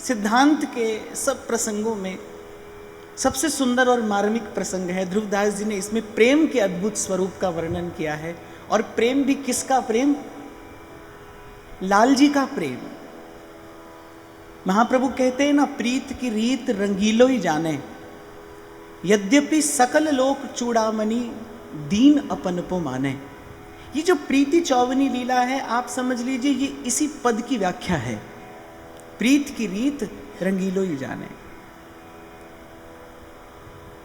सिद्धांत के सब प्रसंगों में सबसे सुंदर और मार्मिक प्रसंग है। ध्रुवदास जी ने इसमें प्रेम के अद्भुत स्वरूप का वर्णन किया है। और प्रेम भी किसका प्रेम? लाल जी का प्रेम। महाप्रभु कहते हैं ना, प्रीत की रीत रंगीलो ही जाने, यद्यपि सकल लोक चूड़ामणि दीन अपन को माने। ये जो प्रीति चौवनी लीला है, आप समझ लीजिए ये इसी पद की व्याख्या है, प्रीत की रीत रंगीलो ही जाने।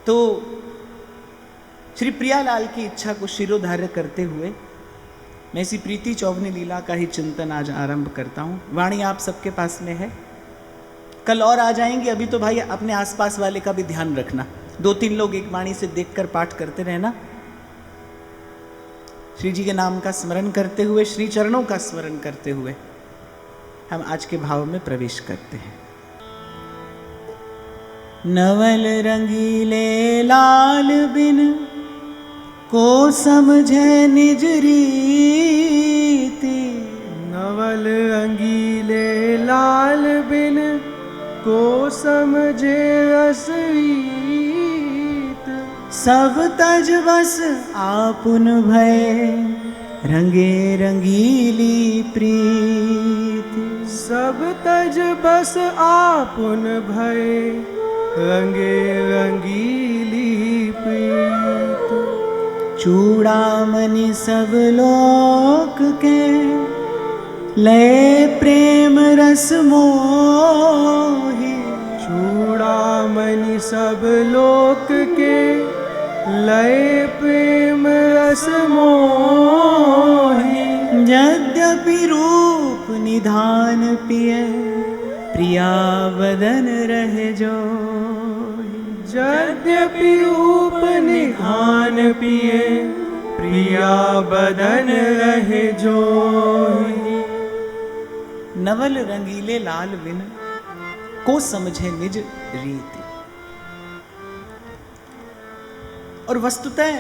तो श्री प्रियालाल की इच्छा को शिरोधार्य करते हुए मैं इसी प्रीति चौवनी लीला का ही चिंतन आज आरंभ करता हूँ। वाणी आप सबके पास में है, कल और आ जाएंगे। अभी तो भाई अपने आसपास वाले का भी ध्यान रखना, 2-3 लोग एक वाणी से देखकर पाठ करते रहना। श्री जी के नाम का स्मरण करते हुए, श्री चरणों का स्मरण करते हुए हम आज के भाव में प्रवेश करते हैं। नवल रंगीले लाल बिन को समझे निज रीति, नवल रंगीले लाल बिन को समझे रस रीत। सब तज बस आपुन भय रंगे रंगीली प्रीत। सब तज बस आपुन भय रंगे रंगीली प्रीत। चूड़ामणि सब लोक के लय प्रेम रस मोहि। चूड़ामणि सब लोक के लय प्रेम रस मोहि। यद्यपि रूप निधान पिय प्रिया बदन रहे जो। यद्यपि रूप निधान पिए प्रिया बदन रहे जो। नवल रंगीले लाल बिन को समझे निज रीति। और वस्तुतः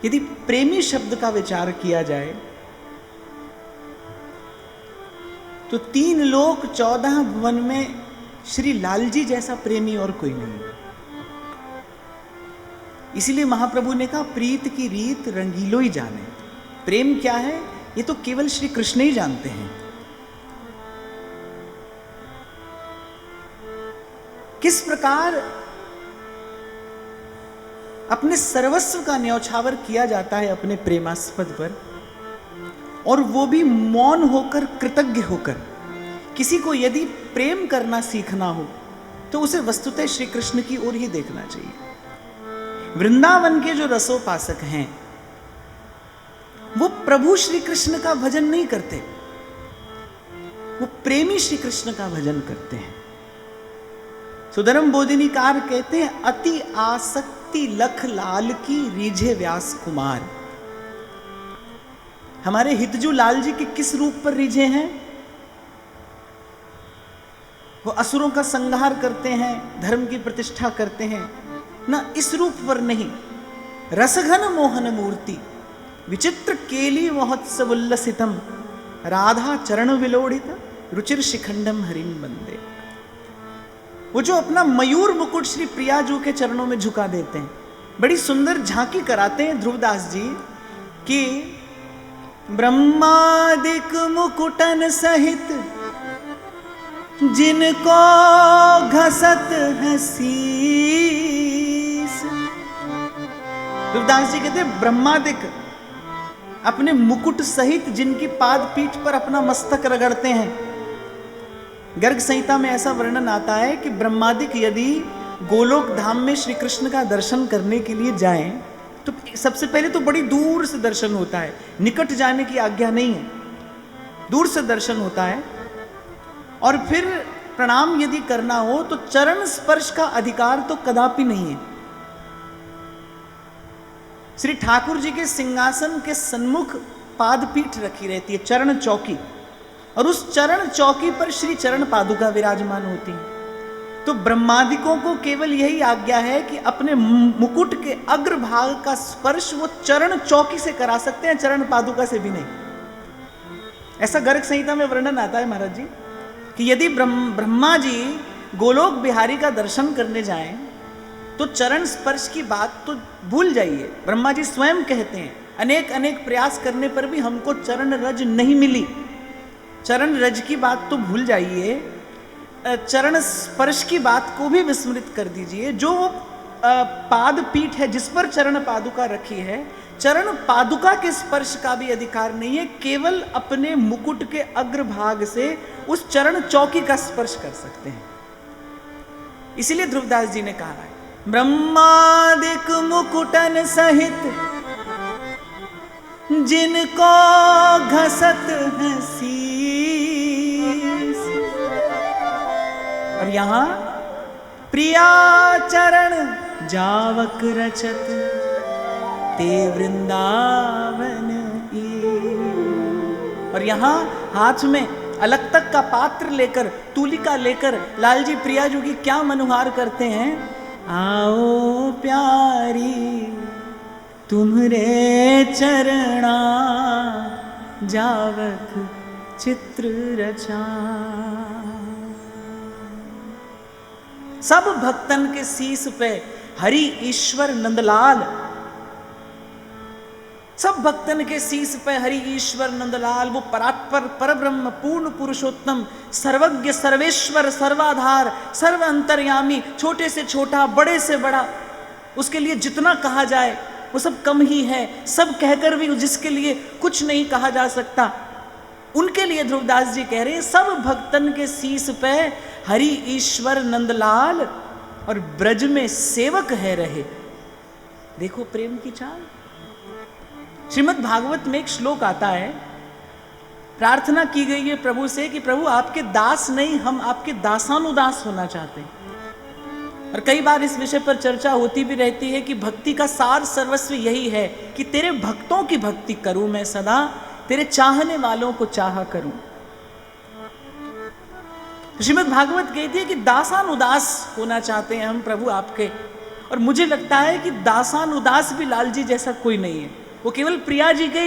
यदि प्रेमी शब्द का विचार किया जाए तो 3 लोक 14 भुवन में श्री लाल जी जैसा प्रेमी और कोई नहीं। इसीलिए महाप्रभु ने कहा प्रीत की रीत रंगीलो ही जाने। प्रेम क्या है ये तो केवल श्री कृष्ण ही जानते हैं। किस प्रकार अपने सर्वस्व का न्यौछावर किया जाता है अपने प्रेमास्पद पर, और वो भी मौन होकर, कृतज्ञ होकर। किसी को यदि प्रेम करना सीखना हो तो उसे वस्तुतः श्री कृष्ण की ओर ही देखना चाहिए। वृंदावन के जो रसोपासक हैं वो प्रभु श्री कृष्ण का भजन नहीं करते, वो प्रेमी श्री कृष्ण का भजन करते हैं। सुधर्म बोधिनीकार कहते हैं, अति आसक्ति लख लाल की रीझे व्यास कुमार। हमारे हितजू लाल जी के किस रूप पर रीझे हैं? वो असुरों का संहार करते हैं, धर्म की प्रतिष्ठा करते हैं ना, इस रूप पर नहीं। रसघन मोहन मूर्ति विचित्र केली महोत्सव उल्लसितम राधा चरण विलोड़ित रुचिर शिखंडम हरिम बंदे। वो जो अपना मयूर मुकुट श्री प्रियाजू के चरणों में झुका देते हैं, बड़ी सुंदर झांकी कराते हैं ध्रुवदास जी कि ब्रह्मादिक मुकुटन सहित जिनको घसत है शीस। ध्रुवदास जी कहते हैं ब्रह्मादिक अपने मुकुट सहित जिनकी पाद पीठ पर अपना मस्तक रगड़ते हैं। गर्ग संहिता में ऐसा वर्णन आता है कि ब्रह्मादिक यदि गोलोक धाम में श्री कृष्ण का दर्शन करने के लिए जाएं तो सबसे पहले तो बड़ी दूर से दर्शन होता है, निकट जाने की आज्ञा नहीं है, दूर से दर्शन होता है। और फिर प्रणाम यदि करना हो तो चरण स्पर्श का अधिकार तो कदापि नहीं है। श्री ठाकुर जी के सिंहासन के सन्मुख पादपीठ रखी रहती है, चरण चौकी, और उस चरण चौकी पर श्री चरण पादुका विराजमान होती है। तो ब्रह्मादिकों को केवल यही आज्ञा है कि अपने मुकुट के अग्रभाग का स्पर्श वो चरण चौकी से करा सकते हैं, चरण पादुका से भी नहीं। ऐसा गर्ग संहिता में वर्णन आता है महाराज जी कि यदि ब्रह्मा जी गोलोक बिहारी का दर्शन करने जाएं तो चरण स्पर्श की बात तो भूल जाइए। ब्रह्मा जी स्वयं कहते हैं अनेक अनेक प्रयास करने पर भी हमको चरण रज नहीं मिली। चरण रज की बात तो भूल जाइए, चरण स्पर्श की बात को भी विस्मृत कर दीजिए। जो पाद पीठ है जिस पर चरण पादुका रखी है, चरण पादुका के स्पर्श का भी अधिकार नहीं है। केवल अपने मुकुट के अग्रभाग से उस चरण चौकी का स्पर्श कर सकते हैं। इसीलिए ध्रुवदास जी ने कहा है ब्रह्मादिक मुकुटन सहित जिनको घसत है शीस। और यहां प्रिया चरण जावक रचत ते वृंदावन ईश। और यहां हाथ में अलग तक का पात्र लेकर, तूलिका लेकर लालजी प्रिया जी की क्या मनुहार करते हैं। आओ प्यारी तुम्हरे चरणा जावक चित्र रचा। सब भक्तन के शीस पे हरि ईश्वर नंदलाल, सब भक्तन के शीस पे हरि ईश्वर नंदलाल, वो परात्पर परब्रह्म पूर्ण पुरुषोत्तम सर्वज्ञ सर्वेश्वर सर्वाधार सर्व अंतर्यामी, छोटे से छोटा बड़े से बड़ा, उसके लिए जितना कहा जाए वो सब कम ही है। सब कहकर भी जिसके लिए कुछ नहीं कहा जा सकता, उनके लिए ध्रुवदास जी कह रहे हैं सब भक्तन के शीस पे हरि ईश्वर नंदलाल और ब्रज में सेवक है रहे। देखो प्रेम की चाल। श्रीमद् भागवत में एक श्लोक आता है, प्रार्थना की गई है प्रभु से कि प्रभु आपके दास नहीं, हम आपके दासानुदास होना चाहते हैं। और कई बार इस विषय पर चर्चा होती भी रहती है कि भक्ति का सार सर्वस्व यही है कि तेरे भक्तों की भक्ति करूं मैं सदा, तेरे चाहने वालों को चाहा करूं। श्रीमद् भागवत कहती है कि दासानुदास होना चाहते हैं हम प्रभु आपके। और मुझे लगता है कि दासानुदास भी लाल जी जैसा कोई नहीं है। वो केवल प्रिया जी के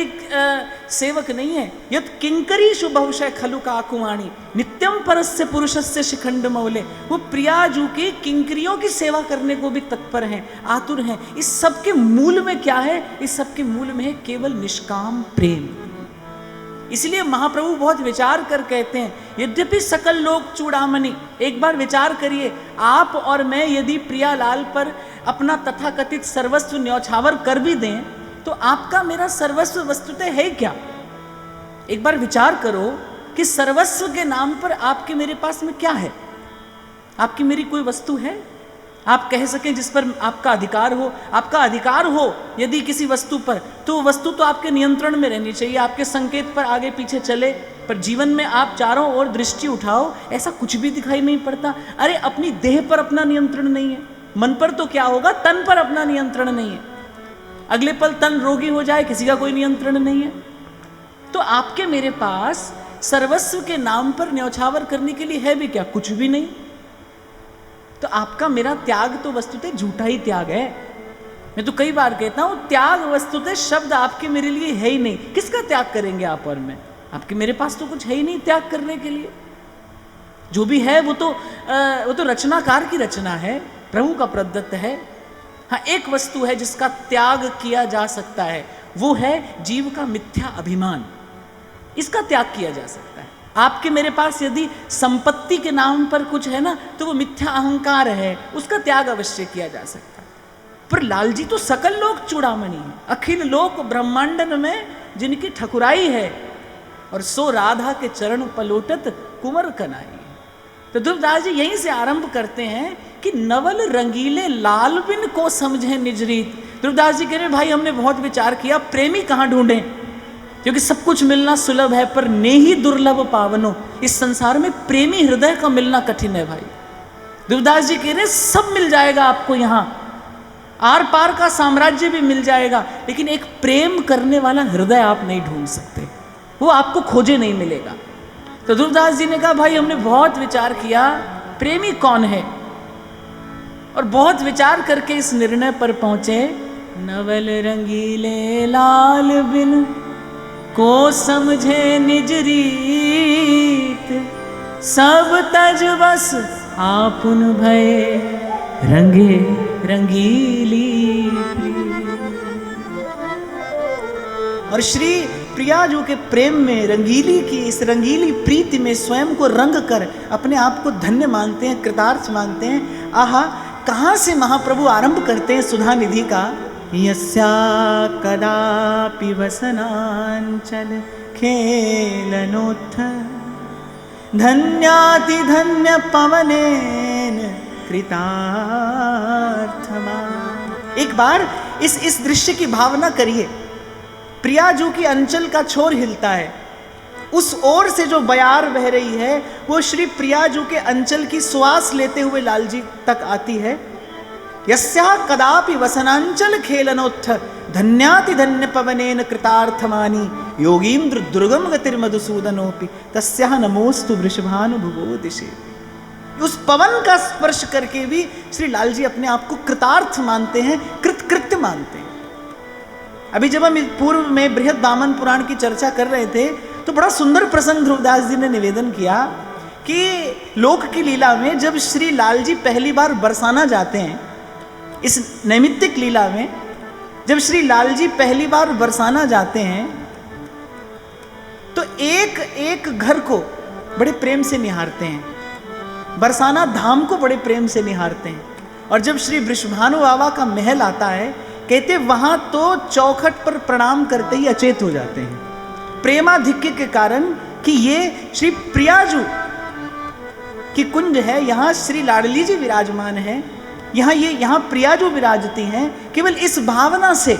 सेवक नहीं है। यत किंकरी शुभवशय खलु काकुवाणी नित्यम परस्य पुरुषस्य शिखंड मौले। वो प्रिया जी की किंकरियों की सेवा करने को भी तत्पर हैं, आतुर हैं। इस सब के मूल में क्या है? इस सब के मूल में है केवल निष्काम प्रेम। इसलिए महाप्रभु बहुत विचार कर कहते हैं, यद्यपि सकल लोक चूड़ामणि। एक बार विचार करिए, आप और मैं यदि प्रियालाल पर अपना तथाकथित सर्वस्व न्यौछावर कर भी दें तो आपका मेरा सर्वस्व वस्तुतः है क्या? एक बार विचार करो कि सर्वस्व के नाम पर आपके मेरे पास में क्या है? आपकी मेरी कोई वस्तु है आप कह सकें जिस पर आपका अधिकार हो? आपका अधिकार हो यदि किसी वस्तु पर, तो वस्तु तो आपके नियंत्रण में रहनी चाहिए, आपके संकेत पर आगे पीछे चले। पर जीवन में आप चारों ओर दृष्टि उठाओ, ऐसा कुछ भी दिखाई नहीं पड़ता। अरे अपनी देह पर अपना नियंत्रण नहीं है, मन पर तो क्या होगा, तन पर अपना नियंत्रण नहीं है। अगले पल तन रोगी हो जाए, किसी का कोई नियंत्रण नहीं है। तो आपके मेरे पास सर्वस्व के नाम पर न्यौछावर करने के लिए है भी क्या? कुछ भी नहीं। तो आपका मेरा त्याग तो वस्तुतः झूठा ही त्याग है। मैं तो कई बार कहता हूं त्याग वस्तुतः शब्द आपके मेरे लिए है ही नहीं। किसका त्याग करेंगे आप और मैं? आपके मेरे पास तो कुछ है ही नहीं त्याग करने के लिए। जो भी है वो तो रचनाकार की रचना है, प्रभु का प्रदत्त है। हाँ, एक वस्तु है जिसका त्याग किया जा सकता है, वो है जीव का मिथ्या अभिमान। इसका त्याग किया जा सकता है। आपके मेरे पास यदि संपत्ति के नाम पर कुछ है ना, तो वो मिथ्या अहंकार है, उसका त्याग अवश्य किया जा सकता है। पर लाल जी तो सकल लोक चूड़ामणि है, अखिल लोक ब्रह्मांडन में जिनकी ठकुराई है, और सो राधा के चरण पलोटत कुंवर कनाई। तो ध्रुवदास जी यहीं से आरंभ करते हैं कि नवल रंगीले लाल बिन को समझे निज रीत। ध्रुवदास जी कह रहे भाई हमने बहुत विचार किया, प्रेमी कहाँ ढूंढें, क्योंकि सब कुछ मिलना सुलभ है पर नेही दुर्लभ पावनो। इस संसार में प्रेमी हृदय का मिलना कठिन है भाई। ध्रुवदास जी कह रहे सब मिल जाएगा आपको यहाँ, आर पार का साम्राज्य भी मिल जाएगा, लेकिन एक प्रेम करने वाला हृदय आप नहीं ढूंढ सकते, वो आपको खोजे नहीं मिलेगा। तो ध्रुवदास जी ने कहा भाई हमने बहुत विचार किया प्रेमी कौन है, और बहुत विचार करके इस निर्णय पर पहुंचे, नवल रंगीले लाल बिन को समझे निज रीत, सब तज बस आपुन भय रंगे रंगीली प्रीत। और श्री प्रियाजू के प्रेम में, रंगीली की इस रंगीली प्रीति में स्वयं को रंग कर अपने आप को धन्य मानते हैं, कृतार्थ मानते हैं। आहा, कहाँ से महाप्रभु आरंभ करते हैं सुधा निधि का। यस्या कदापि वसनांचल खेलनोत्थ, धन्याति धन्य पवनेन कृतार्थमा। एक बार इस दृश्य की भावना करिए। प्रियाजू की अंचल का छोर हिलता है, उस ओर से जो बयार बह रही है वो श्री प्रियाजू के अंचल की श्वास लेते हुए लालजी तक आती है। यस्या कदापि वसनांचल खेलनोत्थ, धन्याति धन्य पवनेन कृतार्थमानी, योगींद्र दुर्गम गतिर्मधुसूदनोपि तस्याह नमोस्तु वृषभानुभुवो दिशे। उस पवन का स्पर्श करके भी श्री लालजी अपने आप को कृतार्थ मानते हैं, कृतकृत्य मानते हैं। अभी जब हम पूर्व में बृहद वामन पुराण की चर्चा कर रहे थे तो बड़ा सुंदर प्रसंग ध्रुवदास जी ने निवेदन किया कि लोक की लीला में जब श्री लालजी पहली बार बरसाना जाते हैं, इस नैमित्तिक लीला में जब श्री लालजी पहली बार बरसाना जाते हैं तो एक एक घर को बड़े प्रेम से निहारते हैं, बरसाना धाम को बड़े प्रेम से निहारते हैं। और जब श्री वृषभानु बाबा का महल आता है, कहते वहां तो चौखट पर प्रणाम करते ही अचेत हो जाते हैं, प्रेमाधिक्य के कारण कि ये श्री प्रियाजू की कुंज है, यहाँ श्री लाडली जी विराजमान है, यहाँ प्रियाजू विराजती हैं। केवल इस भावना से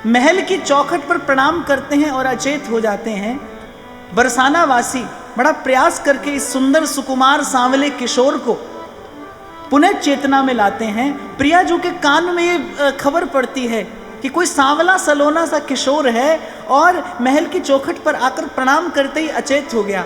महल की चौखट पर प्रणाम करते हैं और अचेत हो जाते हैं। बरसाना वासी बड़ा प्रयास करके इस सुंदर सुकुमार सांवले किशोर को पुनः चेतना में लाते हैं। प्रियाजू के कान में ये खबर पड़ती है कि कोई सांवला सलोना सा किशोर है और महल की चौखट पर आकर प्रणाम करते ही अचेत हो गया।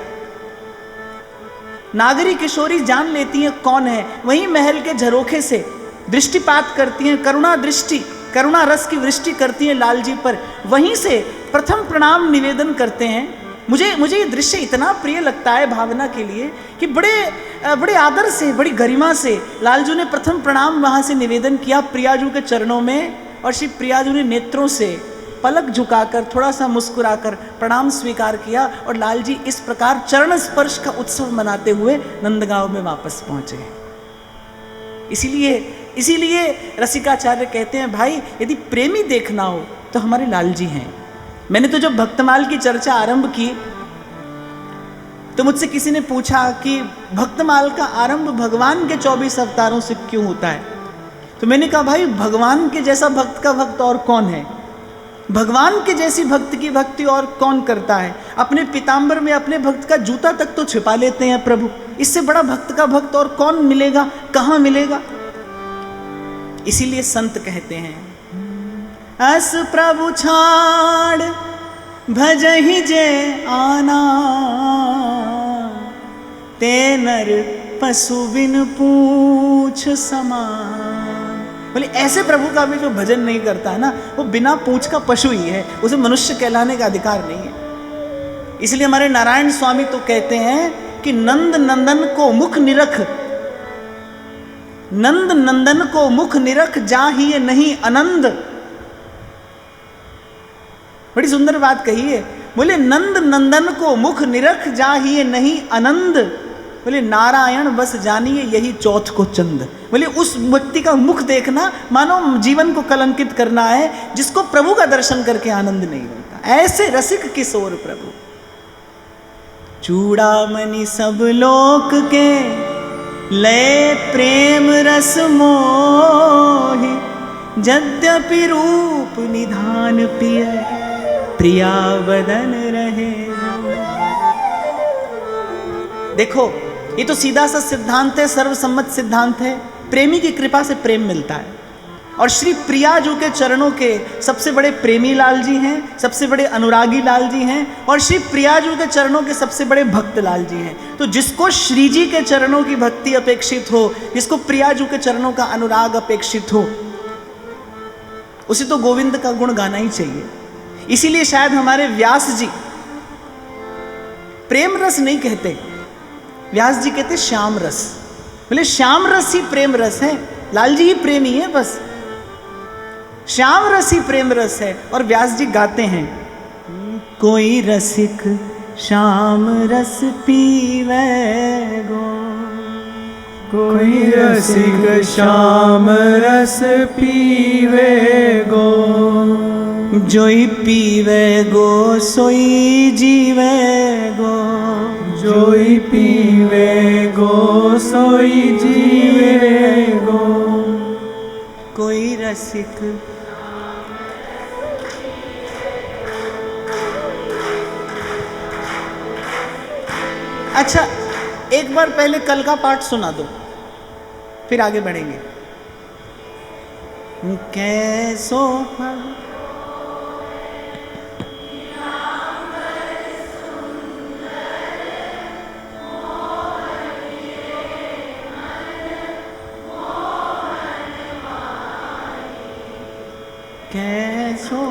नागरी किशोरी जान लेती हैं कौन है, वहीं महल के झरोखे से दृष्टिपात करती हैं, करुणा रस की वृष्टि करती हैं लालजी पर, वहीं से प्रथम प्रणाम निवेदन करते हैं। मुझे ये दृश्य इतना प्रिय लगता है भावना के लिए कि बड़े आदर से, बड़ी गरिमा से लालजू ने प्रथम प्रणाम वहाँ से निवेदन किया प्रियाजू के चरणों में, और श्री प्रियाजू ने नेत्रों से पलक झुकाकर थोड़ा सा मुस्कुराकर प्रणाम स्वीकार किया और लालजी इस प्रकार चरण स्पर्श का उत्सव मनाते हुए नंदगांव में वापस पहुँचे। इसीलिए रसिकाचार्य कहते हैं भाई यदि प्रेमी देखना हो तो हमारे लालजी हैं। मैंने तो जब भक्तमाल की चर्चा आरंभ की तो मुझसे किसी ने पूछा कि भक्तमाल का आरंभ भगवान के 24 अवतारों से क्यों होता है। तो मैंने कहा भाई भगवान के जैसा भक्त का भक्त और कौन है, भगवान के जैसी भक्त की भक्ति और कौन करता है। अपने पीताम्बर में अपने भक्त का जूता तक तो छिपा लेते हैं प्रभु, इससे बड़ा भक्त का भक्त और कौन मिलेगा, कहाँ मिलेगा। इसीलिए संत कहते हैं अस प्रभु छाड़ भजहि जे आना, ते नर पशु बिन पूछ समान। बोले ऐसे प्रभु का भी जो भजन नहीं करता है ना, वो बिना पूछ का पशु ही है, उसे मनुष्य कहलाने का अधिकार नहीं है। इसलिए हमारे नारायण स्वामी तो कहते हैं कि नंद नंदन को मुख निरख, नंद नंदन को मुख निरख जाहि नहीं आनंद। बड़ी सुंदर बात कही है। बोले नंद नंदन को मुख निरख जाहिए नहीं आनंद, बोले नारायण बस जानिए यही चौथ को चंद। बोले उस व्यक्ति का मुख देखना मानो जीवन को कलंकित करना है, जिसको प्रभु का दर्शन करके आनंद नहीं होता। ऐसे रसिक किशोर प्रभु। चूड़ामणि सब लोक के लय प्रेम रस मोहि, यद्यपि रूप निधान पिय प्रिया बदन रहे। देखो ये तो सीधा सा सिद्धांत है, सर्वसम्मत सिद्धांत है। प्रेमी की कृपा से प्रेम मिलता है। और श्री प्रियाजू के चरणों के सबसे बड़े प्रेमी लाल जी हैं, सबसे बड़े अनुरागी लाल जी हैं, और श्री प्रियाजू के चरणों के सबसे बड़े भक्त लाल जी हैं। तो जिसको श्री जी के चरणों की भक्ति अपेक्षित हो, जिसको प्रियाजू के चरणों का अनुराग अपेक्षित हो, उसे तो गोविंद का गुण गाना ही चाहिए। इसीलिए शायद हमारे व्यास जी प्रेम रस नहीं कहते, व्यास जी कहते श्याम रस। बोले श्याम रस ही प्रेम रस है, लाल जी ही प्रेमी है, बस श्याम रस ही प्रेम रस है। और व्यास जी गाते हैं, कोई रसिक श्याम रस पीवे गो, कोई रसिक श्याम रस पीवे गो, जोई पीवे गो सोई जीवे गो, जोई पीवे गो सोई जीवे गो। कोई रसिक अच्छा, एक बार पहले कल का पाठ सुना दो, फिर आगे बढ़ेंगे। कैसो फल कैसो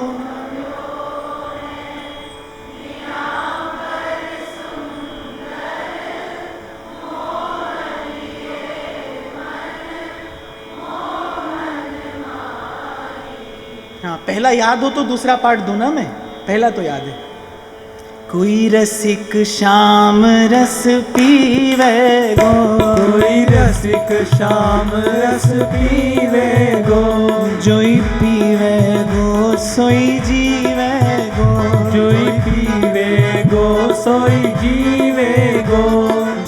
हाँ, पहला याद हो तो दूसरा पार्ट दूं ना मैं, पहला तो याद है। कोई रसिक श्याम रस पीवे गो, कोई रसिक श्याम रस पीवे गो, जोई पीवे गो सोई जीवे गो, जोई पीवे गो सोई जीवे गो,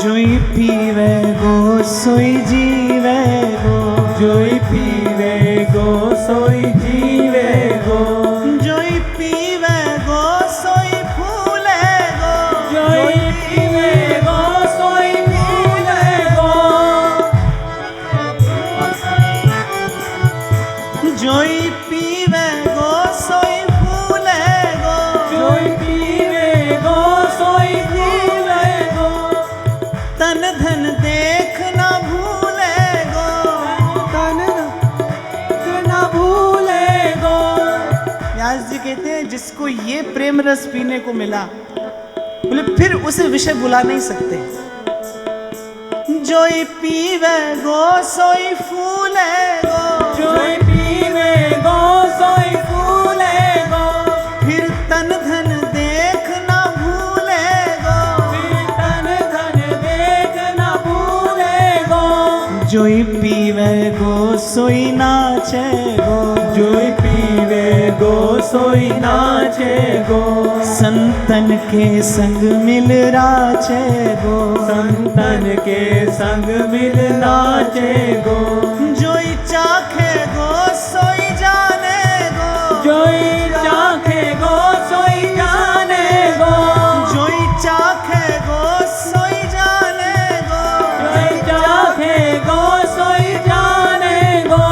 जोई पीवे गो सोई जीवे गो, जोई पीवे गो सोई जीवे गो, जोई पीवे गो सोई फूले गो, जोई पीवे गो सोई फूले गो, जोई पीवे गो सोई फूले गो, जोई पीवे गो सोई फूले गो, तन धन देख ना भूले गो, तन न भूले गो। व्यास जी कहते हैं जिसको ये प्रेम रस पीने को मिला, बोले फिर उसे विषय बुला नहीं सकते। जोई पीवे गो सोई फूले गो, जोई पीवे गो सोई फूले गो, फिर तन धन देख ना भूले गो, फिर तन धन देख न भूले गो, जोई पीवे गो सोई नाचे गो, जोई पीवे गो सोई नाचे गो, संतन के संग मिल राचे गो, संतन के संग मिल नाचे गो, जोई चाखे गो सोई जाने गो, जोई चाखे गो सोई जाने गो, जोई चाखे गो सोई जाने गो, जोई चाखे गो सोई जाने गो,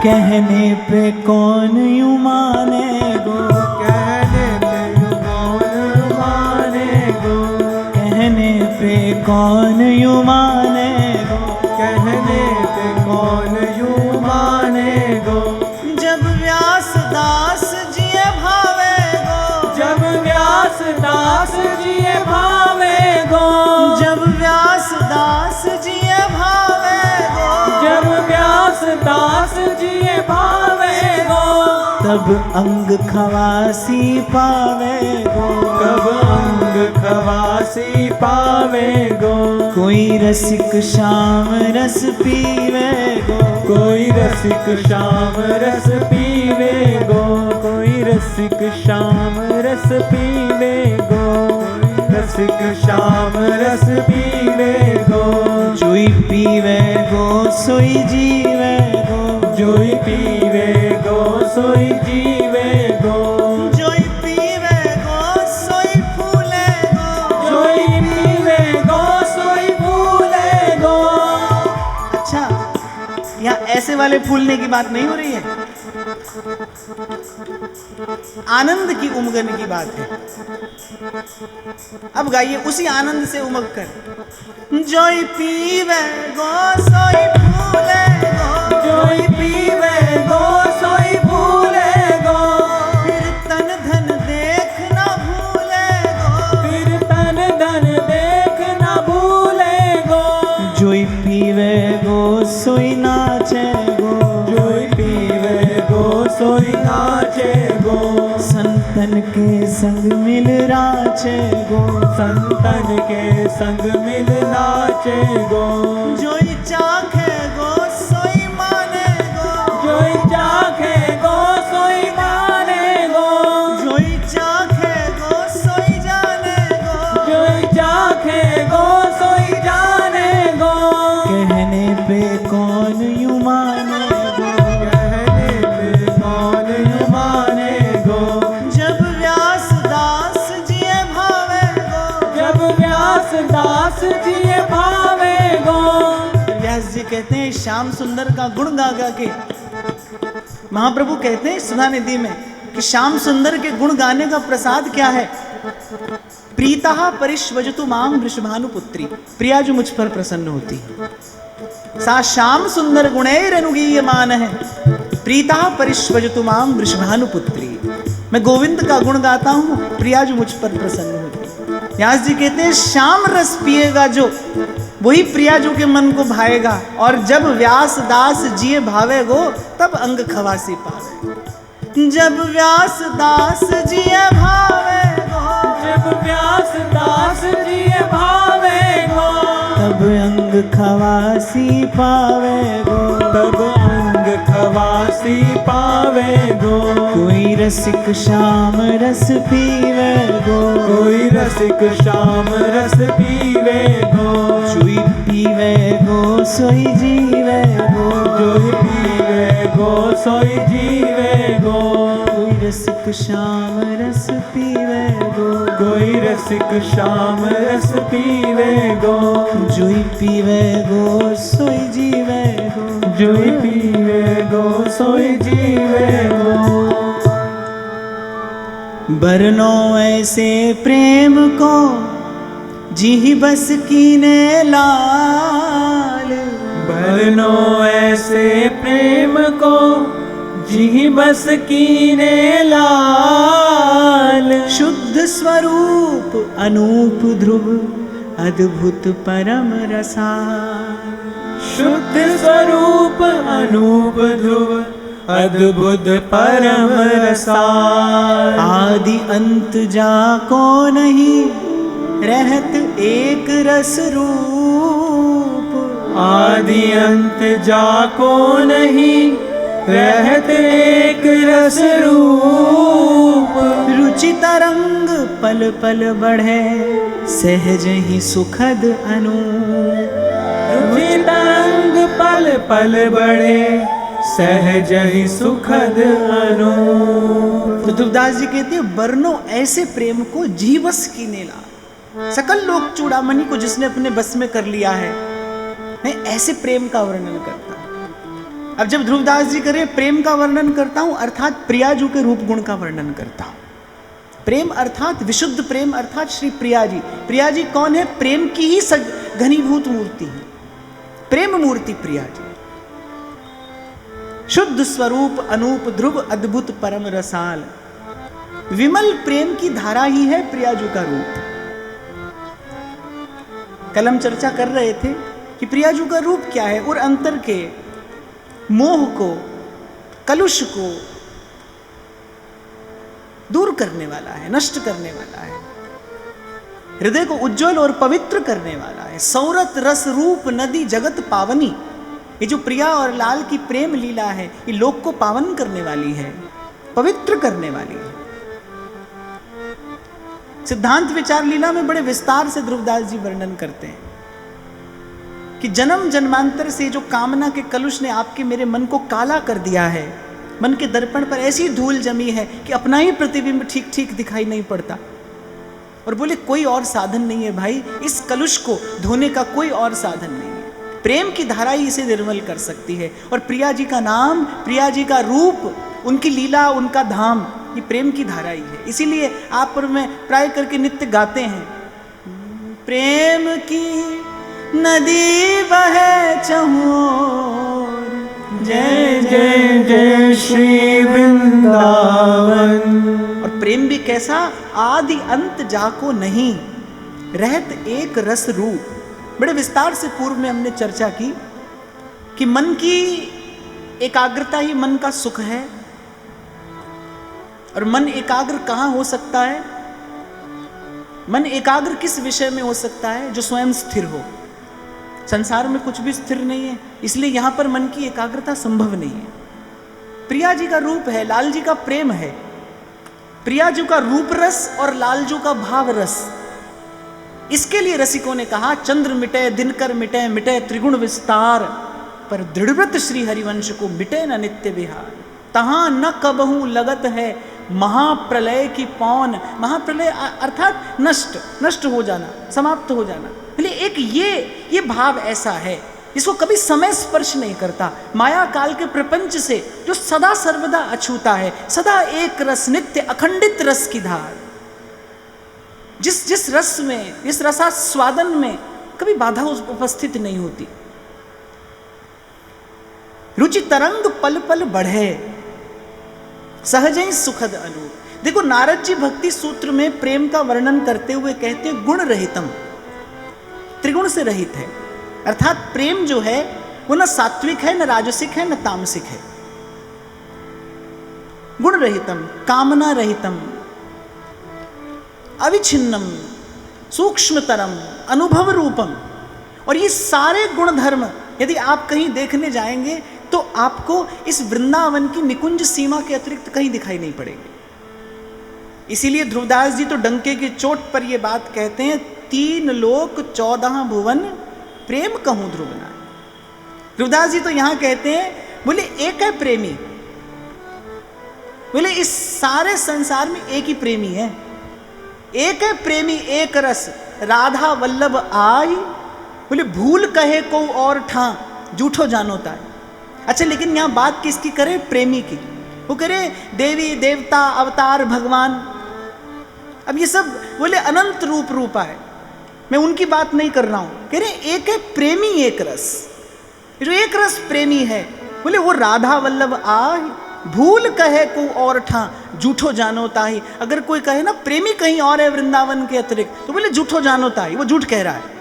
कहने पे कौन यूं माने गो, कहने पे कौन माने गो, कहने पे कौन यूं माने गो, कहने पे कौन यूं माने गो, जब व्यास दास जिए भावे गो, जब व्यास दास जिए भावे गो, जब व्यास दास जिए भावे गो, जब व्यास दास जिए भावे गो, तब अंग खवासी पावे गो, कब अंग खवासी पावे गो, कोई रसिक श्याम रस पीवे गो, कोई रसिक श्याम रस पीवे गो, कोई रसिक श्याम रस पीवे गो, रसिक श्याम रस पीवे गो, जोई पीवे गो सोई जीवे गो, जोई पीवे गो सोई जीवे गो, जोई पीवे गो सोई फूले गो, जोई पीवे गो सोई फूले गो। अच्छा, यहाँ ऐसे वाले फूलने की बात नहीं हो रही है, आनंद की उमगन की बात है। अब गाइए उसी आनंद से उमग कर, जोई पीवे गो सोई फूले गो, जोई पीवे गो सोई फूले गो, फिर तन धन दे सोई नाचे गो, जोई पीवे गो सोई नाचे गो, संतन के संग मिल राचे गो, संतन के संग मिल नाचे गो, जोई चाखे गो सोई माने गो, जोई चाखे गो सोई माने गो, जोई चाखे गो सोई जाने गो, जोई चाखे गो सोई जाने गो, कहने पे कौन यूं माने गो, कहने पे कौन यूं माने गो, जब व्यास दास जिए भावे गो, जब व्यास दास जिए भावे गो, व्यास जी कहते हैं श्याम सुंदर का गुण गा गा के महाप्रभु कहते हैं सुधा निधि में कि श्याम सुंदर के गुण गाने का प्रसाद क्या है। प्रीता परिष्वजतु माम वृषभानुपुत्री, प्रिया जो मुझ पर प्रसन्न होती है, सा श्याम सुंदर गुणैरनुगीयमान है, प्रीता परिष्वजतु माम वृषभानुपुत्री। मैं गोविंद का गुण गाता हूँ, प्रिया जो मुझ पर प्रसन्न होती है। व्यास जी कहते हैं श्याम रस पिएगा जो, वही प्रिया जो के मन को भाएगा, और जब व्यास दास जिए भावे गो, तब अंग खवासी पावे। जब व्यास दास जिए भावे गो, जब व्यास दास जिए भावे गो, तब अंग खवासी पावे गो, तब अंग खवासी पावे गो, कोई रसिक श्याम रस पीवे गो, कोई रसिक श्याम रस पीवे गो, चुई पीवे गो सोई जीवे गो, जोई पीवे गो सोई जीवे गो, कोई रसिक श्याम रस पीवे गो, कोई रसिक श्याम रस पीवे गो, जोई पीवे गो सोई जीवे गो, जोई पीवे गो सोई जीवे गो, बरनो ऐसे प्रेम को जी बस कीने लाल, बरनो ऐसे प्रेम को जी बस कीने लाल, शुद्ध स्वरूप अनूप ध्रुव अद्भुत परम रसाल, शुद्ध स्वरूप अनूप ध्रुव अद्भुत परम रसाल, आदि अंत जाको नहीं रहत एक रस रूप, आदि अंत जाको नहीं रहत एक रस रूप, रुचि तरंग पल पल बढ़े सहज ही सुखद अनूप, रुचि तरंग पल पल बढ़े सहज ही सुखद अनूप। तो ध्रुवदास जी कहते हैं बरनो ऐसे प्रेम को जीवस की नेला, सकल लोक चूड़ामणि को जिसने अपने बस में कर लिया है, मैं ऐसे प्रेम का वर्णन करता हूं। अब जब ध्रुवदास जी करे प्रेम का वर्णन करता हूं, अर्थात प्रियाजू के रूप गुण का वर्णन करता हूं। प्रेम अर्थात विशुद्ध प्रेम अर्थात श्री प्रिया जी। प्रिया जी कौन है? प्रेम की ही घनीभूत मूर्ति है, प्रेम मूर्ति प्रिया जी। शुद्ध स्वरूप अनूप ध्रुव अद्भुत परम रसाल, विमल प्रेम की धारा ही है प्रियाजू का रूप। कल हम चर्चा कर रहे थे कि प्रियाजू का रूप क्या है, और अंतर के मोह को, कलुष को दूर करने वाला है, नष्ट करने वाला है, हृदय को उज्जवल और पवित्र करने वाला है। सौरत रस रूप नदी जगत पावनी, ये जो प्रिया और लाल की प्रेम लीला है, ये लोक को पावन करने वाली है, पवित्र करने वाली है। सिद्धांत विचार लीला में बड़े विस्तार से ध्रुवदास जी वर्णन करते हैं कि जन्म जन्मांतर से जो कामना के कलुष ने आपके मेरे मन को काला कर दिया है, मन के दर्पण पर ऐसी धूल जमी है कि अपना ही प्रतिबिंब ठीक ठीक दिखाई नहीं पड़ता। और बोले कोई और साधन नहीं है भाई, इस कलुष को धोने का कोई और साधन नहीं है, प्रेम की धारा ही इसे निर्मल कर सकती है। और प्रिया जी का नाम, प्रिया जी का रूप, उनकी लीला, उनका धाम, ये प्रेम की धारा ही है। इसीलिए आप पर में प्राय करके नित्य गाते हैं, प्रेम की नदी बहे चहोर, जय जय जय श्री वृंदावन। और प्रेम भी कैसा? आदि अंत जाको नहीं, रहत एक रस रूप। बड़े विस्तार से पूर्व में हमने चर्चा की कि मन की एकाग्रता ही मन का सुख है। और मन एकाग्र कहां हो सकता है? मन एकाग्र किस विषय में हो सकता है? जो स्वयं स्थिर हो। संसार में कुछ भी स्थिर नहीं है, इसलिए यहां पर मन की एकाग्रता संभव नहीं है। प्रिया जी का रूप है, लाल जी का प्रेम है। प्रिया जी का रूप रस और लालजू का भाव रस। इसके लिए रसिकों ने कहा, चंद्र मिटे दिनकर मिटे, मिटे त्रिगुण विस्तार, पर दृढ़व्रत श्री हरिवंश को मिटे न नित्य विहार। तहां न कबहू लगत है महाप्रलय की पौन। महाप्रलय अर्थात नष्ट हो जाना, समाप्त हो जाना। एक ये भाव ऐसा है इसको कभी समय स्पर्श नहीं करता। माया काल के प्रपंच से जो सदा सर्वदा अछूता है, सदा एक रस, नित्य अखंडित रस की धार, जिस रस में, जिस रसास्वादन में कभी बाधा उपस्थित नहीं होती। रुचि तरंग पल पल बढ़े, सहज ही सुखद अनूप। देखो नारद जी भक्ति सूत्र में प्रेम का वर्णन करते हुए कहते हैं गुण रहितम, त्रिगुण से रहित है। अर्थात प्रेम जो है वो न सात्विक है, न राजसिक है, न तामसिक है। गुण रहितम, कामना रहितम, अविच्छिन्नम, सूक्ष्मतरम, अनुभव रूपम। और ये सारे गुण धर्म यदि आप कहीं देखने जाएंगे तो आपको इस वृंदावन की निकुंज सीमा के अतिरिक्त कहीं दिखाई नहीं पड़ेंगे। इसीलिए ध्रुवदास जी तो डंके की चोट पर यह बात कहते हैं, 3 लोक 14 भुवन प्रेम कहूं ध्रुवना। ध्रुवदास जी तो यहां कहते हैं, बोले एक है प्रेमी, बोले इस सारे संसार में एक ही प्रेमी है। एक है प्रेमी एक रस, राधा वल्लभ आई, बोले भूल कहे को और ठा, झूठो जानोता है। अच्छा, लेकिन यहां बात किसकी करे? प्रेमी की। वो करे देवी देवता अवतार भगवान, अब ये सब बोले अनंत रूपा है, मैं उनकी बात नहीं कर रहा हूं। कह रहे एक है प्रेमी एक रस, जो एक रस प्रेमी है, बोले वो राधा वल्लभ आय, भूल कहे को और ठा, झूठो जानो ताही। अगर कोई कहे ना प्रेमी कहीं और है वृंदावन के अतिरिक्त, तो बोले झूठो जानो ताही, वो झूठ कह रहा है।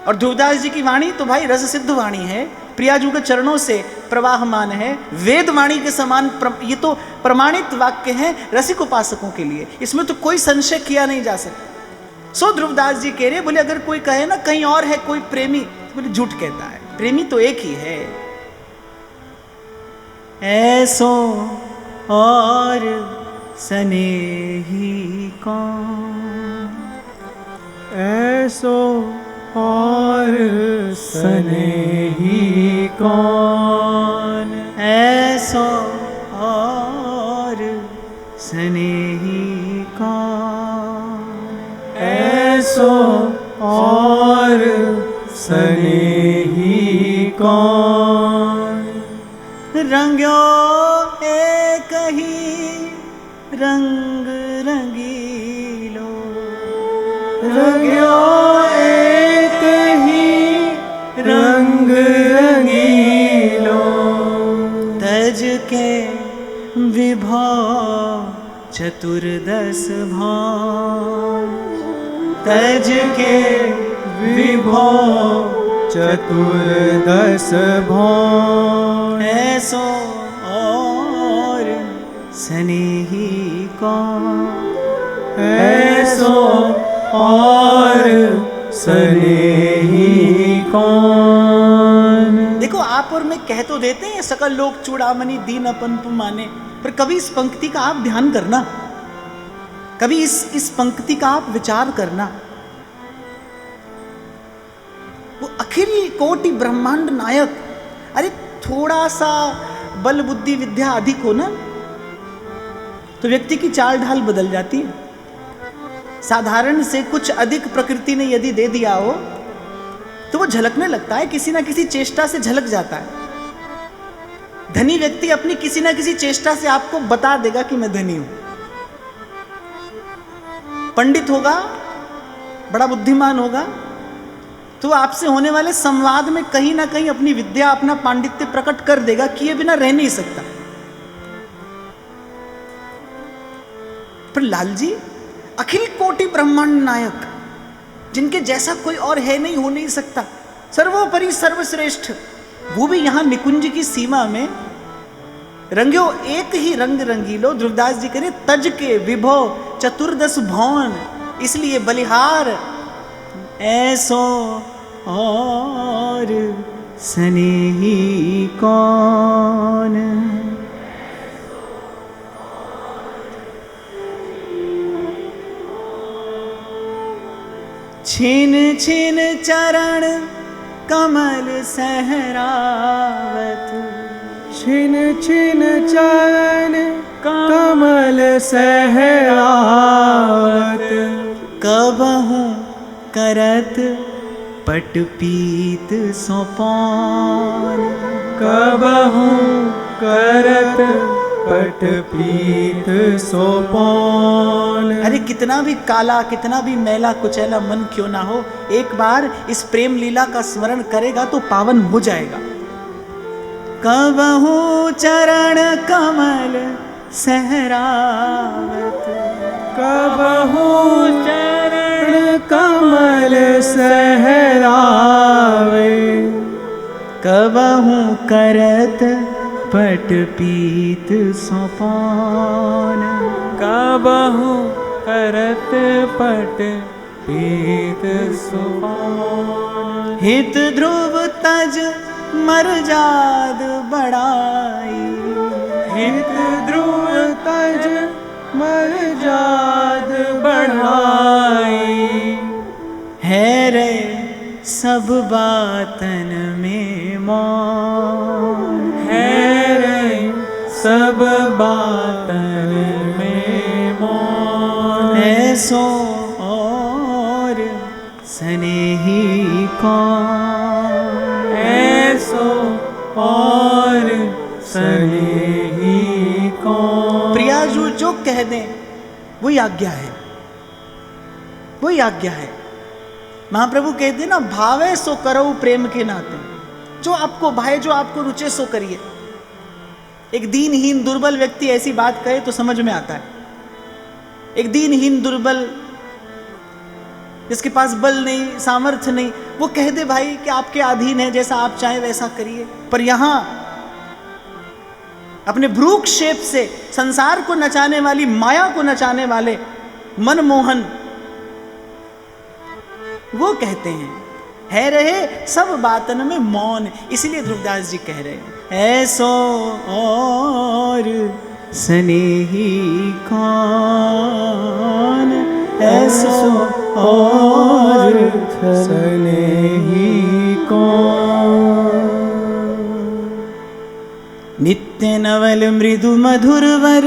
और ध्रुवदास जी की वाणी तो भाई रस सिद्ध वाणी है, प्रियाजू के चरणों से प्रवाहमान है, वेद वाणी के समान ये तो प्रमाणित वाक्य हैं रसिक उपासकों के लिए, इसमें तो कोई संशय किया नहीं जा सकता। सो ध्रुवदास जी कह रहे, बोले अगर कोई कहे ना कहीं और है कोई प्रेमी, तो बोले झूठ कहता है, प्रेमी तो एक ही है। ऐसो और स्नेही कौन, ऐसो और स्नेही कौन, ऐसो और स्नेही कौन, ऐसो और स्नेही कौन। रंग्यो एक ही रंग रंगीलो, रंग्यो एक ही रंग रंगीलो, तज के विभव चतुर्दश भाव, तज के विभव चतुर्दश भाव। ऐसो और स्नेही कौन, ऐसो और स्नेही कौन। देखो आप और मैं कह तो देते हैं सकल लोग चूड़ामणि दीन अपन तुम माने, पर कभी इस पंक्ति का आप ध्यान करना, कभी इस पंक्ति का आप विचार करना। वो अखिल कोटि ब्रह्मांड नायक, अरे थोड़ा सा बल बुद्धि विद्या अधिक हो ना तो व्यक्ति की चाल ढाल बदल जाती है। साधारण से कुछ अधिक प्रकृति ने यदि दे दिया हो तो वो झलकने लगता है, किसी ना किसी चेष्टा से झलक जाता है। धनी व्यक्ति अपनी किसी ना किसी चेष्टा से आपको बता देगा कि मैं धनी हूं। पंडित होगा, बड़ा बुद्धिमान होगा, तो आपसे होने वाले संवाद में कहीं ना कहीं अपनी विद्या, अपना पांडित्य प्रकट कर देगा, किए बिना रह नहीं सकता। पर लाल जी अखिल कोटि ब्रह्मांड नायक, जिनके जैसा कोई और है नहीं, हो नहीं सकता, सर्वोपरि सर्वश्रेष्ठ, वो भी यहाँ निकुंज की सीमा में। रंग्यो एक ही रंग रंगीलो, ध्रुवदास जी कह रहे तज के विभो चतुर्दश भौन, इसलिए बलिहार ऐसो और स्नेही कौन। छिन छिन चरण कमल सहरावत, छिन छिन चरण कमल सहरावत, कबहू करत पट पीत सोपान। कबहू करत पट पीत सोपान। अरे कितना भी काला, कितना भी मैला कुचैला मन क्यों ना हो, एक बार इस प्रेम लीला का स्मरण करेगा तो पावन हो जाएगा। कबहू चरण कमल सहरावत, कबहू चरण कमल सहरावे, कबहू करत पट पीत सोपान। कबहू करत पट पीत सोपान। हित ध्रुव तज मरजाद बढ़ाई, हित ध्रुव तज मरजाद बढ़ाई, है रे सब बातन में मौन। है रे सब बातन में मौन। ऐसो और स्नेही कौन। ऐसो और स्नेही कौन। प्रियाजू जो कह दें वही आज्ञा है, वही आज्ञा है। महाप्रभु कहते ना भावे सो करो प्रेम के नाते, जो आपको भाए, जो आपको रुचे सो करिए। एक दीनहीन दुर्बल व्यक्ति ऐसी बात कहे तो समझ में आता है। एक दीनहीन दुर्बल जिसके पास बल नहीं, सामर्थ्य नहीं, वो कह दे भाई कि आपके अधीन है, जैसा आप चाहें वैसा करिए। पर यहां अपने भ्रूक्षेप से संसार को नचाने वाली, माया को नचाने वाले मनमोहन वो कहते हैं है रहे सब बातन में मौन। इसलिए ध्रुवदास जी कह रहे हैं ऐसो और स्नेही कौन। ऐसो और स्नेही कौन। नित्य नवल मृदु मधुर वर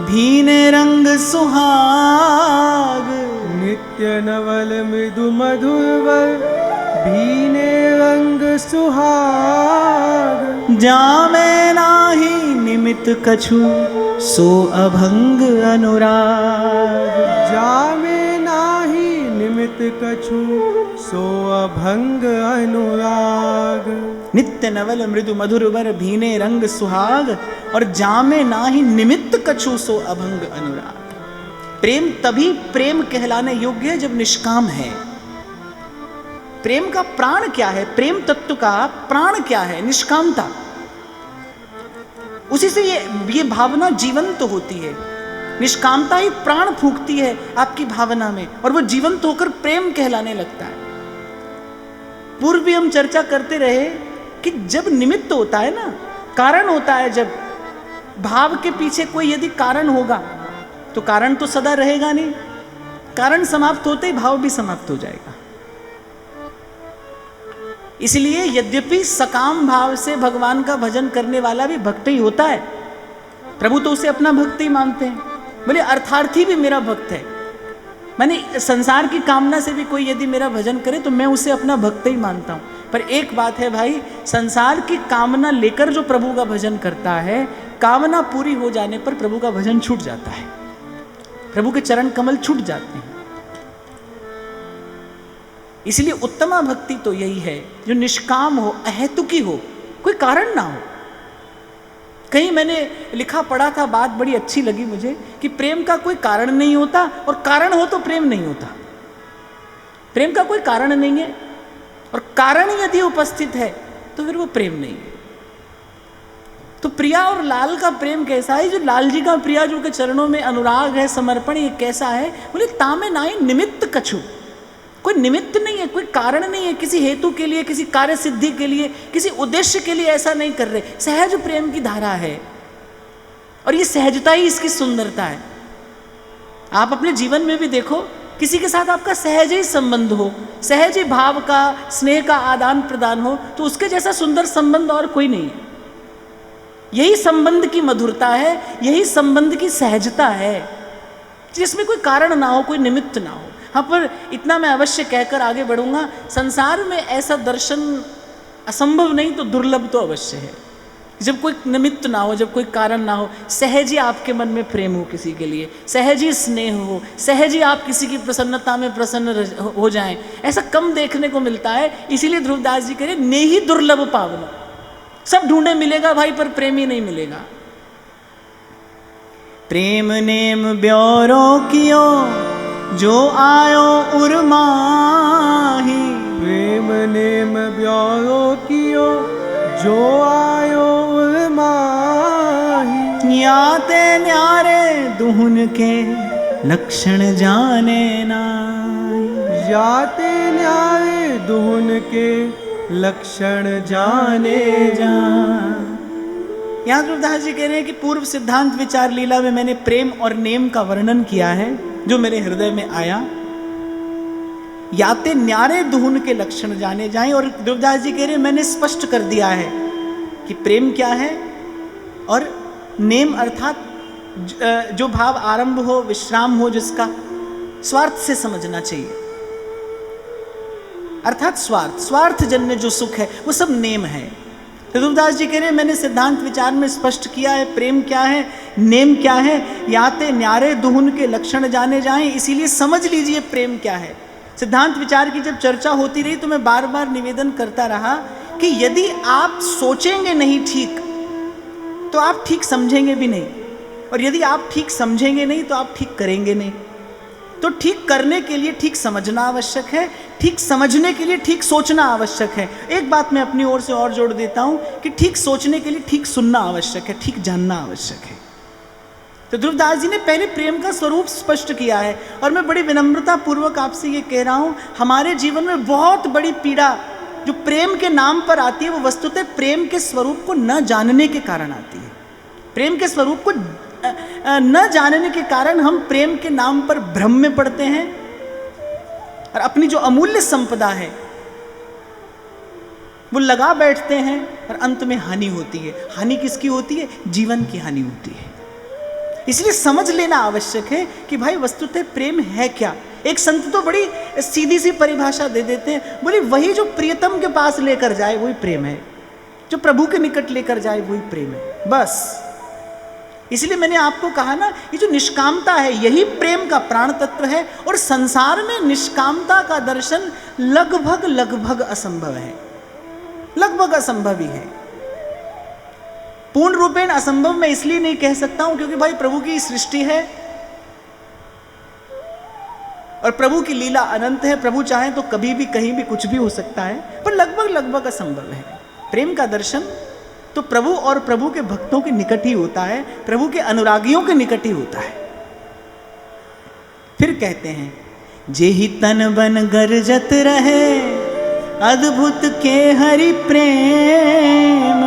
भीने रंग सुहाग। नित्य नवल मृदु मधुर वर भीने रंग सुहाग। जामे नाही निमित कछु सो अभंग अनुराग। जामे नाही निमित कछु सो अभंग अनुराग। नित्य नवल मृदु मधुर वर भीने रंग सुहाग, और जामे नाही निमित्त कछु सो अभंग अनुराग। प्रेम तभी प्रेम कहलाने योग्य है जब निष्काम है। प्रेम का प्राण क्या है? प्रेम तत्व का प्राण क्या है? निष्कामता। उसी से ये भावना जीवंत होती है। निष्कामता ही प्राण फूंकती है आपकी भावना में, और वो जीवंत होकर प्रेम कहलाने लगता है। पूर्व भी हम चर्चा करते रहे कि जब निमित्त होता है ना, कारण होता है, जब भाव के पीछे कोई यदि कारण होगा तो कारण तो सदा रहेगा नहीं। कारण समाप्त होते ही भाव भी समाप्त हो जाएगा। इसलिए यद्यपि सकाम भाव से भगवान का भजन करने वाला भी भक्त ही होता है, प्रभु तो उसे अपना भक्त ही मानते हैं। बोले अर्थार्थी भी मेरा भक्त है, माने संसार की कामना से भी कोई यदि मेरा भजन करे तो मैं उसे अपना भक्त ही मानता हूं। पर एक बात है भाई, संसार की कामना लेकर जो प्रभु का भजन करता है, कामना पूरी हो जाने पर प्रभु का भजन छूट जाता है, प्रभु के चरण कमल छूट जाते हैं। इसलिए उत्तमा भक्ति तो यही है जो निष्काम हो, अहेतुकी हो, कोई कारण ना हो। कहीं मैंने लिखा पढ़ा था, बात बड़ी अच्छी लगी मुझे, कि प्रेम का कोई कारण नहीं होता, और कारण हो तो प्रेम नहीं होता। प्रेम का कोई कारण नहीं है, और कारण यदि उपस्थित है तो फिर वो प्रेम नहीं है। तो प्रिया और लाल का प्रेम कैसा है? जो लाल जी का प्रिया जो के चरणों में अनुराग है, समर्पण, ये कैसा है? बोले तामे नाई निमित्त कछु, कोई निमित्त नहीं है, कोई कारण नहीं है, किसी हेतु के लिए, किसी कार्य सिद्धि के लिए, किसी उद्देश्य के लिए ऐसा नहीं कर रहे। सहज प्रेम की धारा है और ये सहजता ही इसकी सुंदरता है। आप अपने जीवन में भी देखो, किसी के साथ आपका सहज ही संबंध हो, सहज ही भाव का, स्नेह का आदान प्रदान हो, तो उसके जैसा सुंदर संबंध और कोई नहीं है। यही संबंध की मधुरता है, यही संबंध की सहजता है, जिसमें कोई कारण ना हो, कोई निमित्त ना हो। हाँ, पर इतना मैं अवश्य कहकर आगे बढ़ूंगा, संसार में ऐसा दर्शन असंभव नहीं तो दुर्लभ तो अवश्य है, जब कोई निमित्त ना हो, जब कोई कारण ना हो, सहज ही आपके मन में प्रेम हो किसी के लिए, सहज ही स्नेह हो, सहज ही आप किसी की प्रसन्नता में प्रसन्न हो जाएं। ऐसा कम देखने को मिलता है। इसीलिए ध्रुवदास जी कह रहे नेही दुर्लभ पावनो, सब ढूंढे मिलेगा भाई, पर प्रेम ही नहीं मिलेगा। प्रेम नेम ब्योरो कियो जो आयो उर्माही, प्रेम नेम ब्योरो कियो जो आयो उर्माही, याते न्यारे दुहुन के लक्षण जाने नाई, जाते न्यारे दुहुन के लक्षण जाने जा। यहाँ ध्रुवदास जी कह रहे हैं कि पूर्व सिद्धांत विचार लीला में मैंने प्रेम और नेम का वर्णन किया है, जो मेरे हृदय में आया। याते न्यारे दुहुन के लक्षण जाने जाएं, और ध्रुवदास जी कह रहे हैं मैंने स्पष्ट कर दिया है कि प्रेम क्या है और नेम अर्थात जो भाव आरंभ हो, विश्राम हो, जिसका स्वार्थ से समझना चाहिए, अर्थात स्वार्थ जन्य जो सुख है वो सब नेम है। ध्रुवदास जी कह रहे हैं मैंने सिद्धांत विचार में स्पष्ट किया है प्रेम क्या है, नेम क्या है। याते न्यारे दुहुन के लक्षण जाने जाएं, इसीलिए समझ लीजिए प्रेम क्या है। सिद्धांत विचार की जब चर्चा होती रही तो मैं बार बार निवेदन करता रहा कि यदि आप सोचेंगे नहीं ठीक तो आप ठीक समझेंगे भी नहीं, और यदि आप ठीक समझेंगे नहीं तो आप ठीक करेंगे नहीं। तो ठीक करने के लिए ठीक समझना आवश्यक है, ठीक समझने के लिए ठीक सोचना आवश्यक है। एक बात मैं अपनी ओर से और जोड़ देता हूं कि ठीक सोचने के लिए ठीक सुनना आवश्यक है, ठीक जानना आवश्यक है। तो ध्रुवदास जी ने पहले प्रेम का स्वरूप स्पष्ट किया है, और मैं बड़ी विनम्रता पूर्वक आपसे ये कह रहा हूं, हमारे जीवन में बहुत बड़ी पीड़ा जो प्रेम के नाम पर आती है वो वस्तुतः प्रेम के स्वरूप को न जानने के कारण आती है। प्रेम के स्वरूप को न जानने के कारण हम प्रेम के नाम पर भ्रम में पड़ते हैं और अपनी जो अमूल्य संपदा है वो लगा बैठते हैं, और अंत में हानि होती है। हानि किसकी होती है? जीवन की हानि होती है। इसलिए समझ लेना आवश्यक है कि भाई वस्तुतः प्रेम है क्या। एक संत तो बड़ी सीधी सी परिभाषा दे देते हैं, बोले वही जो प्रियतम के पास लेकर जाए वही प्रेम है, जो प्रभु के निकट लेकर जाए वही प्रेम है, बस। इसलिए मैंने आपको कहा ना, ये जो निष्कामता है यही प्रेम का प्राण तत्व है, और संसार में निष्कामता का दर्शन लगभग असंभव है, लगभग असंभव ही है। पूर्ण रूपेण असंभव मैं इसलिए नहीं कह सकता हूं क्योंकि भाई प्रभु की सृष्टि है और प्रभु की लीला अनंत है। प्रभु चाहे तो कभी भी कहीं भी कुछ भी हो सकता है, पर लगभग असंभव है। प्रेम का दर्शन तो प्रभु और प्रभु के भक्तों के निकट ही होता है, प्रभु के अनुरागियों के निकट ही होता है। फिर कहते हैं जेहि तन बन गरजत रहे अद्भुत के हरि प्रेम,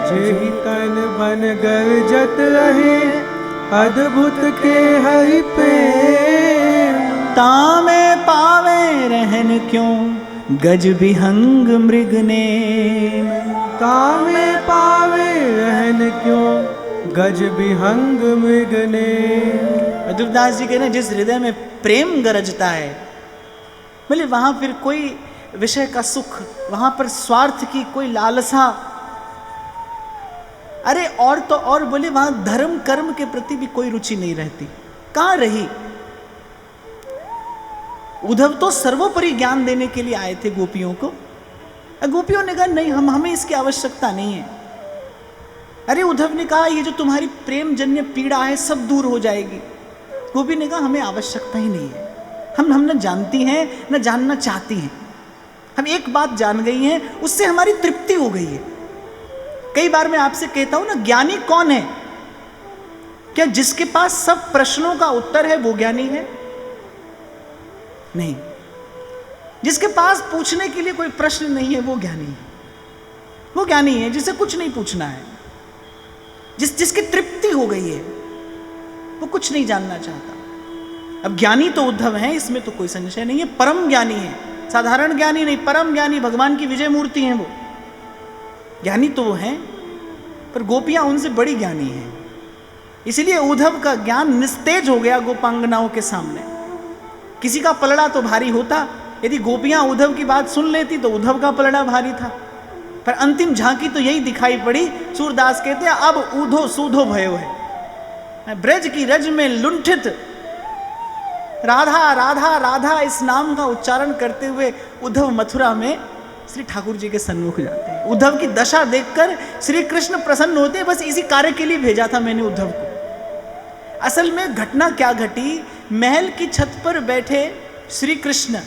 जेहि तन बन गरजत रहे अद्भुत के हरि प्रेम, तामे पावे रहन क्यों गज विहंग मृग नेम, तामे पावे रहन क्यों गज विहंग मृग नेम। ध्रुवदास जी कहते हैं जिस हृदय में प्रेम गरजता है, बोले वहां फिर कोई विषय का सुख, वहां पर स्वार्थ की कोई लालसा, अरे और तो और बोले वहां धर्म कर्म के प्रति भी कोई रुचि नहीं रहती। कहां रही? उद्धव तो सर्वोपरि ज्ञान देने के लिए आए थे गोपियों को, गोपियों ने कहा नहीं, हमें इसकी आवश्यकता नहीं है। अरे उद्धव ने कहा ये जो तुम्हारी प्रेम जन्य पीड़ा है सब दूर हो जाएगी। गोपी ने कहा हमें आवश्यकता ही नहीं है, हम न जानती हैं न जानना चाहती हैं, हम एक बात जान गई हैं, उससे हमारी तृप्ति हो गई है। कई बार मैं आपसे कहता हूं ना, ज्ञानी कौन है? क्या जिसके पास सब प्रश्नों का उत्तर है वो ज्ञानी है? नहीं। जिसके पास पूछने के लिए कोई प्रश्न नहीं है वो ज्ञानी है। वो ज्ञानी है जिसे कुछ नहीं पूछना है, जिसकी तृप्ति हो गई है, वो कुछ नहीं जानना चाहता। अब ज्ञानी तो उद्धव है, इसमें तो कोई संशय नहीं है। परम ज्ञानी है, साधारण ज्ञानी नहीं, परम ज्ञानी, भगवान की विजय मूर्ति हैं वो। ज्ञानी तो वो हैं, पर गोपियां उनसे बड़ी ज्ञानी हैं। इसलिए उद्धव का ज्ञान निस्तेज हो गया गोपांगनाओं के सामने। किसी का पलड़ा तो भारी होता, यदि गोपियां उद्धव की बात सुन लेती तो उद्धव का पलड़ा भारी था। पर अंतिम झांकी तो यही दिखाई पड़ी। सूरदास कहते हैं, अब ऊधो सूधो भयो है। ब्रज की रज में लुंठित राधा राधा राधा इस नाम का उच्चारण करते हुए उद्धव मथुरा में श्री ठाकुर जी के सन्मुख जाते हैं। उद्धव की दशा देखकर श्री कृष्ण प्रसन्न होते हैं। बस इसी कार्य के लिए भेजा था मैंने उद्धव को। असल में घटना क्या घटी? महल की छत पर बैठे श्री कृष्ण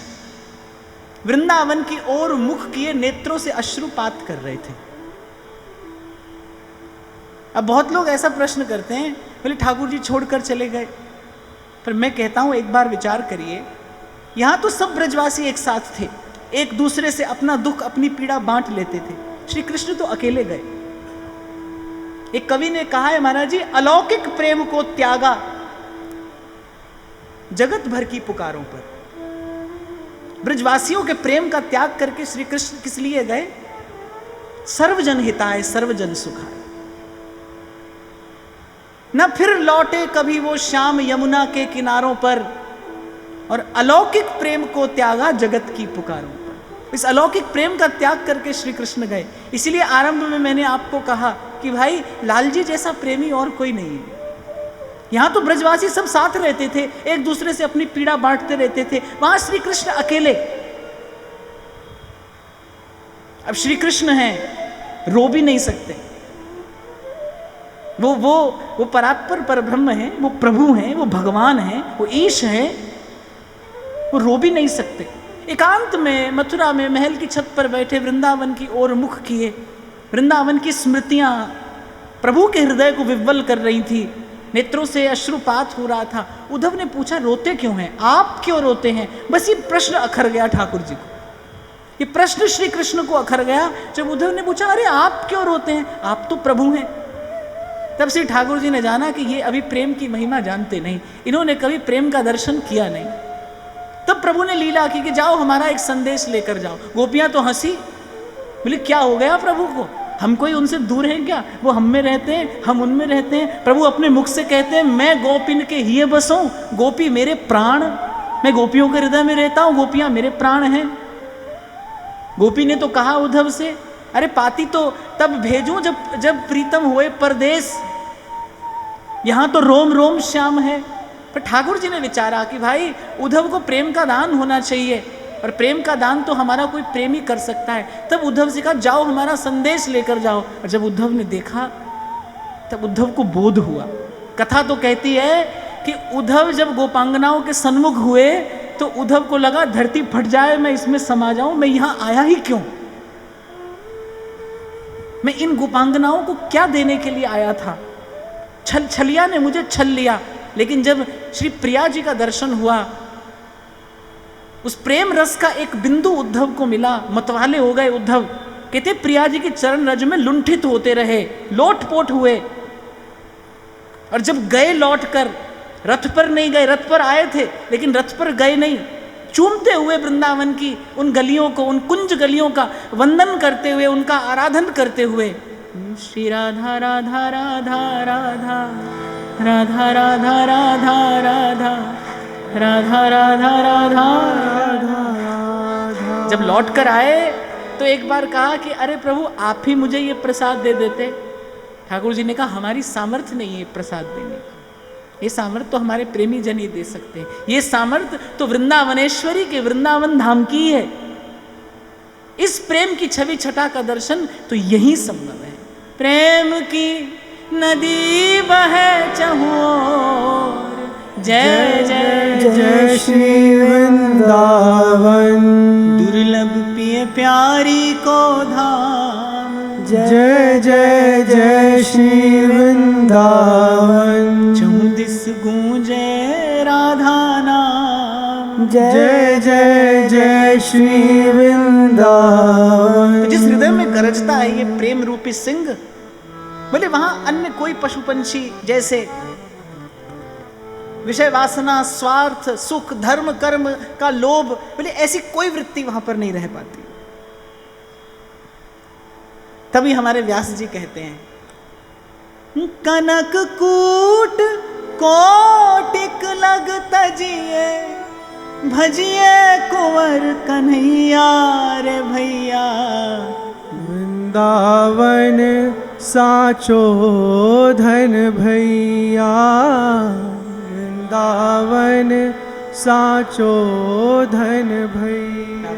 वृंदावन की ओर मुख किए नेत्रों से अश्रुपात कर रहे थे। अब बहुत लोग ऐसा प्रश्न करते हैं, बोले ठाकुर जी छोड़कर चले गए। पर मैं कहता हूं, एक बार विचार करिए, यहां तो सब ब्रजवासी एक साथ थे, एक दूसरे से अपना दुख अपनी पीड़ा बांट लेते थे। श्री कृष्ण तो अकेले गए। एक कवि ने कहा है, महाराज जी, अलौकिक प्रेम को त्यागा जगत भर की पुकारों पर। ब्रजवासियों के प्रेम का त्याग करके श्री कृष्ण किस लिए गए? सर्वजन हिताय सर्वजन सुखाय। न फिर लौटे कभी वो श्याम यमुना के किनारों पर, और अलौकिक प्रेम को त्यागा जगत की पुकारों पर। इस अलौकिक प्रेम का त्याग करके श्री कृष्ण गए। इसलिए आरंभ में मैंने आपको कहा कि भाई लाल जी जैसा प्रेमी और कोई नहीं है। यहां तो ब्रजवासी सब साथ रहते थे, एक दूसरे से अपनी पीड़ा बांटते रहते थे। वहां श्री कृष्ण अकेले। अब श्री कृष्ण हैं, रो भी नहीं सकते। वो परात्पर परब्रह्म है, वो प्रभु हैं, वो भगवान हैं, वो ईश हैं, वो रो भी नहीं सकते। एकांत में मथुरा में महल की छत पर बैठे वृंदावन की ओर मुख किए। वृंदावन की स्मृतियां प्रभु के हृदय को विह्वल कर रही थी, नेत्रों से अश्रुपात हो रहा था। उद्धव ने पूछा, रोते क्यों हैं? आप क्यों रोते हैं? बस ये प्रश्न अखर गया ठाकुर जी को। ये प्रश्न श्री कृष्ण को अखर गया जब उद्धव ने पूछा, अरे आप क्यों रोते हैं? आप तो प्रभु हैं। तब श्री ठाकुर जी ने जाना कि ये अभी प्रेम की महिमा जानते नहीं, इन्होंने कभी प्रेम का दर्शन किया नहीं। तब प्रभु ने लीला की कि जाओ हमारा एक संदेश लेकर जाओ। गोपियां तो हंसी, बोले क्या हो गया प्रभु को? हम कोई उनसे दूर हैं क्या? वो हम में रहते हैं, हम उनमें रहते हैं। प्रभु अपने मुख से कहते हैं, मैं गोपिन के हिये बसों, गोपी मेरे प्राण, मैं गोपियों के हृदय में रहता हूं, गोपियां मेरे प्राण हैं। गोपी ने तो कहा उद्धव से, अरे पाती तो तब भेजूं जब प्रीतम हुए परदेश, यहां तो रोम रोम श्याम है। पर ठाकुर जी ने विचारा कि भाई उद्धव को प्रेम का दान होना चाहिए, और प्रेम का दान तो हमारा कोई प्रेमी कर सकता है। तब उद्धव से कहा, जाओ हमारा संदेश लेकर जाओ। और जब उद्धव ने देखा तब उद्धव को बोध हुआ। कथा तो कहती है कि उद्धव जब गोपांगनाओं के सन्मुख हुए तो उद्धव को लगा धरती फट जाए, मैं इसमें समा जाऊं, मैं यहां आया ही क्यों? मैं इन गोपांगनाओं को क्या देने के लिए आया था? छलिया ने मुझे छल लिया। लेकिन जब श्री प्रिया जी का दर्शन हुआ, उस प्रेम रस का एक बिंदु उद्धव को मिला, मतवाले हो गए उद्धव। कहते प्रिया जी के चरण रज में लुंठित होते रहे, लोटपोट हुए। और जब गए लौट कर, रथ पर नहीं गए, रथ पर आए थे लेकिन रथ पर गए नहीं, चूमते हुए वृंदावन की उन गलियों को, उन कुंज गलियों का वंदन करते हुए, उनका आराधन करते हुए, श्री राधा राधा राधा राधा राधा राधा राधा राधा राधा राधा राधा राधा। जब लौट कर आए तो एक बार कहा कि अरे प्रभु आप ही मुझे ये प्रसाद दे देते। ठाकुर जी ने कहा हमारी सामर्थ्य नहीं है प्रसाद देने का, ये सामर्थ्य तो हमारे प्रेमी जन ही दे सकते हैं। ये सामर्थ्य तो वृंदावनेश्वरी के वृंदावन धाम की है। इस प्रेम की छवि छटा का दर्शन तो यही संभव है। प्रेम की नदी बहे चहुओर, जय जय जय श्री वृंदावन। दुर्लभ पिय प्यारी को धाम। जय जय जय श्री वृंदावन, चहुँ दिस गूंजे राधा नाम। जय जय जय श्री वृंदावन। तो जिस हृदय में गरजता है ये प्रेम रूपी सिंह, बोले वहां अन्य कोई पशु पंछी जैसे विषय वासना, स्वार्थ, सुख, धर्म, कर्म का लोभ, बोले ऐसी कोई वृत्ति वहां पर नहीं रह पाती। तभी हमारे व्यास जी कहते हैं, कनक कूट कोटिक लग तजिए, भजिए कुंवर कन्हैया रे भैया। वृंदावन साचो धन भैया, वृंदावन साचो धन भैया।